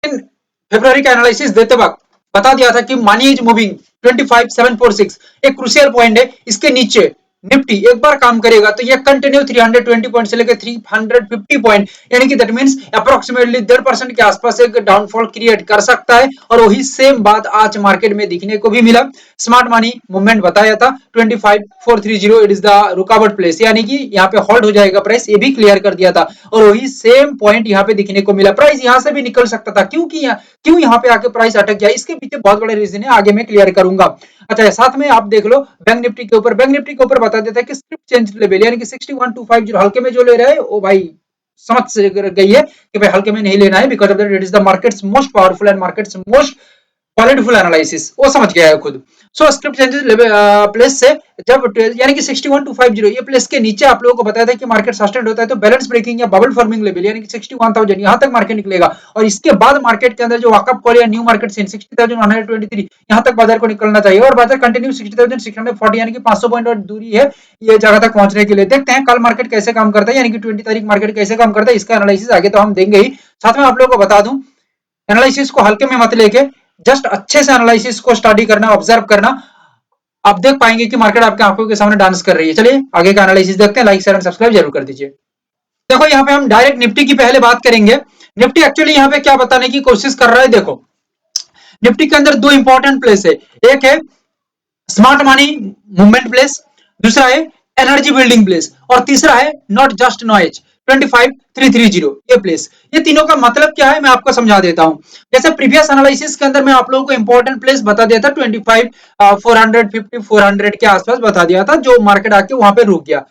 फरवरी का एनालिसिस देते वक्त बता दिया था कि मनी इज मूविंग 25746 एक क्रूशियल पॉइंट है, इसके नीचे निफ्टी एक बार काम करेगा तो ये कंटिन्यू 320 पॉइंट से लेकर 350 पॉइंट यानी कि दैट मींस अप्रोक्सीमेटली 1.5% के आसपास एक डाउनफॉल क्रिएट कर सकता है। और वही सेम बात आज मार्केट में दिखने को भी मिला। स्मार्ट मनी मूवमेंट बताया था 25430 इट इज द रुकावट प्लेस, यानी कि यहाँ पे होल्ड हो जाएगा प्राइस, ये भी क्लियर कर दिया था। और वही सेम पॉइंट यहाँ पे दिखने को मिला, प्राइस यहाँ से भी निकल सकता था, क्यों यहाँ पे आके प्राइस अटक गया, इसके पीछे बहुत बड़े रीजन है, आगे मैं क्लियर करूंगा। अच्छा, साथ में आप देख लो बैंक निफ्टी के ऊपर, बैंक निफ्टी के ऊपर बता देता है कि स्क्रिप्ट चेंज लेवल यानी कि 61250 हल्के में जो ले रहा है वो भाई समझ से गई है कि भाई हल्के में नहीं लेना है, because of that it is the markets most powerful and markets most qualityful analysis, वो समझ गया है खुद। सो स्क्रिप्ट चेंजेस प्लेस से जब यानी कि 61250 ये प्लेस के नीचे आप लोगों को बताया था कि मार्केट सस्टेन होता है तो बैलेंस ब्रेकिंग या बबल फॉर्मिंग लेवल यानी कि 61000 यहां तक मार्केट निकलेगा। और इसके बाद मार्केट के अंदर जो वॉकअप कॉल या न्यू मार्केट सीन 60123 यहां तक बाजार को निकलना चाहिए और बाजार कंटिन्यू 60640 यानी कि 500 पॉइंट और दूरी है ये जगह तक पहुंचने के लिए। देखते हैं कल मार्केट कैसे काम करता है, यानी कि 20 तारीख मार्केट कैसे काम करता है, इसका एनालिसिस आगे तो हम देंगे ही। साथ में आप लोगों को बता दूं एनालिसिस को हल्के में मत लेके जस्ट अच्छे से एनालिसिस को स्टडी करना, ऑब्जर्व करना, आप देख पाएंगे कि मार्केट आपके आंखों के सामने डांस कर रही है। चलिए आगे का एनालिसिस देखते हैं, लाइक शेयर एंड सब्सक्राइब जरूर कर दीजिए। देखो यहाँ पे हम डायरेक्ट निफ्टी की पहले बात करेंगे। निफ्टी एक्चुअली यहाँ पे क्या बताने की कोशिश कर रहा है, देखो निफ्टी के अंदर दो इंपॉर्टेंट प्लेस है, एक है स्मार्ट मनी मूवमेंट प्लेस, दूसरा है एनर्जी बिल्डिंग प्लेस और तीसरा है नॉट जस्ट नॉइज 25330 ये प्लेस। ये तीनों का मतलब क्या है मैं आपको समझा देता हूं। जैसे प्रीवियस एनालिसिस के अंदर मैं आप लोगों को इंपॉर्टेंट प्लेस बता दिया था 25 450 400 के आसपास बता दिया था, जो मार्केट आके वहां पे रुक गया।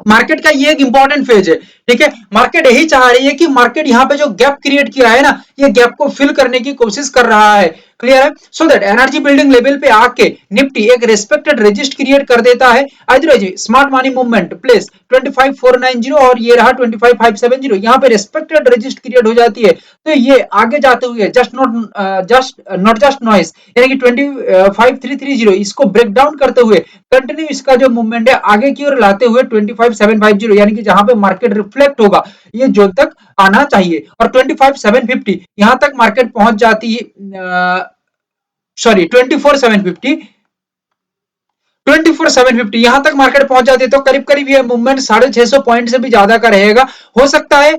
मार्केट का ये एक इंपॉर्टेंट फेज है, ठीक है। मार्केट यही चाह रही है कि मार्केट यहाँ पे जो गैप क्रिएट किया है ना, ये गैप को फिल करने की कोशिश कर रहा है, क्लियर है। So that energy building level पे आके निफ्टी एक रेस्पेक्टेड रेजिस्ट क्रिएट कर देता है। Otherwise smart money movement place 25490 और ये रहा 25570, यहाँ पे रेस्पेक्टेड रेजिस्ट क्रिएट हो जाती है तो ये आगे जाते हुए जस्ट नॉट जस्ट नॉइस यानी कि 25330 इसको ब्रेक डाउन करते हुए कंटिन्यू इसका जो मूवमेंट है आगे की ओर लाते हुए 25750 यानी कि जहां पे मार्केट रिफ्लेक्ट होगा ये जोन तक आना चाहिए। और 25750 यहां तक मार्केट पहुंच जाती है, सॉरी 24750 यहां तक मार्केट पहुंच जाती है तो करीब करीब ये मूवमेंट 650 पॉइंट से भी ज्यादा का रहेगा। हो सकता है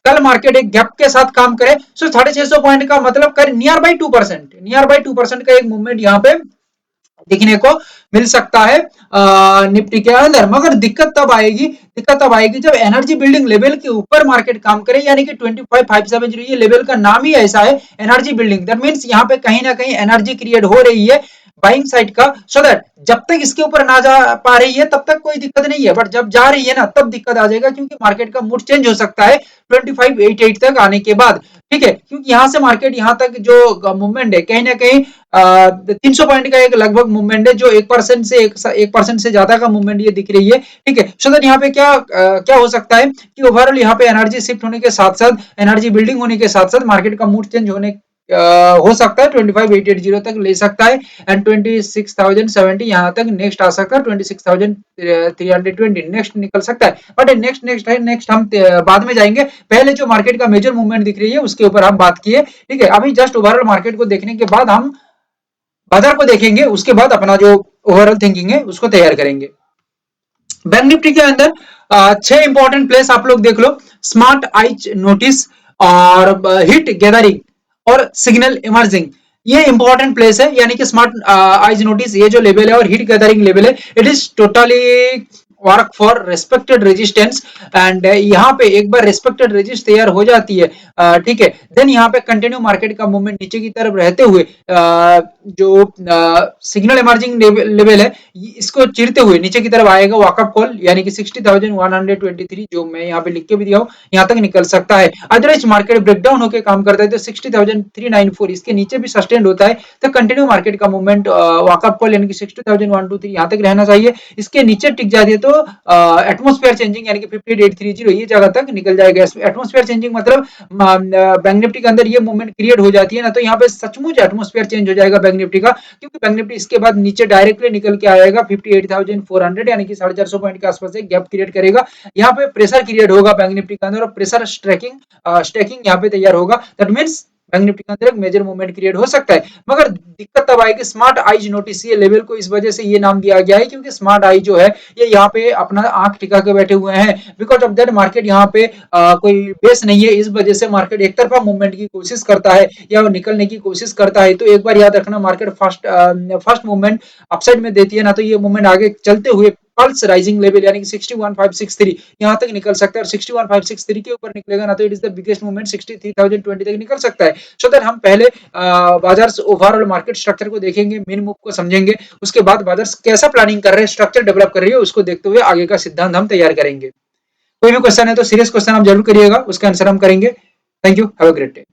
कल मार्केट एक गैप के साथ काम करे, सो 650 पॉइंट का मतलब कर नियर बाई 2% का एक मूवमेंट यहाँ पे दिखने को मिल सकता है निफ्टी के अंदर। मगर दिक्कत तब आएगी जब एनर्जी बिल्डिंग लेवल के ऊपर मार्केट काम करे, यानी कि 25570 ये लेवल का नाम ही ऐसा है एनर्जी बिल्डिंग, दैट मींस यहाँ पे कहीं ना कहीं एनर्जी क्रिएट हो रही है बाइंग साइड का। सो दैट जब तक इसके ऊपर ना जा पा रही है तब तक कोई दिक्कत नहीं है, बट जब जा रही है ना तब दिक्कत आ जाएगा, क्योंकि मार्केट का मूड चेंज हो सकता है 2588 तक आने के बाद, ठीक है। क्योंकि यहां से मार्केट यहां तक जो मूवमेंट है कहीं ना कहीं 300 पॉइंट का एक लगभग मूवमेंट है, जो 1% से ज्यादा का मूवमेंट ये दिख रही है, ठीक है। सो दैट यहाँ पे क्या हो सकता है कि ओवरऑल यहाँ पे एनर्जी शिफ्ट होने के साथ साथ एनर्जी बिल्डिंग होने के साथ साथ मार्केट का मूड चेंज होने हो सकता है 25880 तक ले सकता है एंड 26070 यहाँ तक नेक्स्ट आ सकता है, 26320 नेक्स्ट निकल सकता है। बट नेक्स्ट हम बाद में जाएंगे, पहले जो मार्केट का मेजर मूवमेंट दिख रही है उसके ऊपर हम बात किए, ठीक है। अभी जस्ट ओवरऑल मार्केट को देखने के बाद हम बाजार को देखेंगे, उसके बाद अपना जो ओवरऑल थिंकिंग है उसको तैयार करेंगे। बैंक निफ्टी के अंदर 6 इंपॉर्टेंट प्लेस आप लोग देख लो, स्मार्ट आइज नोटिस और हिट गैदरिंग और सिग्नल इमर्जिंग, ये इंपॉर्टेंट प्लेस है। यानी कि स्मार्ट आइज नोटिस ये जो लेवल है और हिट गैदरिंग लेवल है, it is totally work for respected resistance and यहाँ पे एक बार रेस्पेक्टेड रेजिस्ट तैयार हो जाती है, ठीक है, देन यहाँ पे कंटिन्यू मार्केट का मूवमेंट नीचे की तरफ रहते हुए जो सिग्नल इमर्जिंग लेवल है इसको चिरते हुए नीचे की तरफ आएगा वॉकअप कॉल, यानी कि 60123 जो मैं यहाँ पे लिख के भी दिया हूँ यहाँ तक निकल सकता है। अदरवाइज मार्केट ब्रेकडाउन होकर काम करता है तो 60394 इसके नीचे भी सस्टेन होता है तो कंटिन्यू मार्केट का मूवमेंट वॉकअप कॉल यानी कि 60123 यहाँ तक रहना चाहिए। इसके नीचे टिक जाती है तो एटमॉस्फेयर चेंजिंग यानी कि 58830 ये जगह तक निकल जाएगा। एटमॉस्फेयर चेंजिंग मतलब बैंक निफ्टी के अंदर ये मूवमेंट क्रिएट हो जाती है ना, तो यहाँ पे सचमुच एटमॉस्फेयर चेंज हो जाएगा बैंक बैंक निफ्टी का, क्योंकि बैंक निफ्टी इसके बाद नीचे डायरेक्टली निकल के आएगा 58,400 यानी कि 450 पॉइंट के आसपास एक गैप क्रिएट करेगा। यहाँ पे प्रेशर क्रिएट होगा बैंक निफ्टी के अंदर और प्रेशर स्ट्रेकिंग यहाँ पे तैयार होगा। दैट मींस बैंक निफ्टी के अंदर एक मेजर मूवमेंट क्रिएट हो सकता है। मगर दिक्कत तब आएगी स्मार्ट आईज नोटिस, ये लेवल को इस वजह से ये नाम दिया गया है क्योंकि स्मार्ट आई जो है ये यहाँ पे अपना आंख टिका के बैठे हुए हैं। बिकॉज ऑफ दैट मार्केट यहाँ पे कोई बेस नहीं है, इस वजह से मार्केट एक तरफा मूवमेंट की कोशिश करता है या निकलने की कोशिश करता है। तो एक बार याद रखना, मार्केट फर्स्ट मूवमेंट अपसाइड में देती है ना, तो ये मूवमेंट आगे चलते हुए पल्स राइजिंग लेवल यानी कि 61563 यहां तक निकल सकता है, और 61563 के ऊपर निकलेगा ना तो it is the biggest movement 63020 तक निकल सकता है। सो दैट हम पहले बाजार ओवरऑल मार्केट स्ट्रक्चर को देखेंगे, मेन मूव को समझेंगे, उसके बाद बाजार कैसा प्लानिंग कर रहे हैं, स्ट्रक्चर डेवलप कर रही है, उसको देखते हुए आगे का सिद्धांत हम तैयार करेंगे। कोई भी क्वेश्चन है तो सीरियस क्वेश्चन आप जरूर करिएगा, उसका आंसर हम करेंगे। Thank you, have a great day.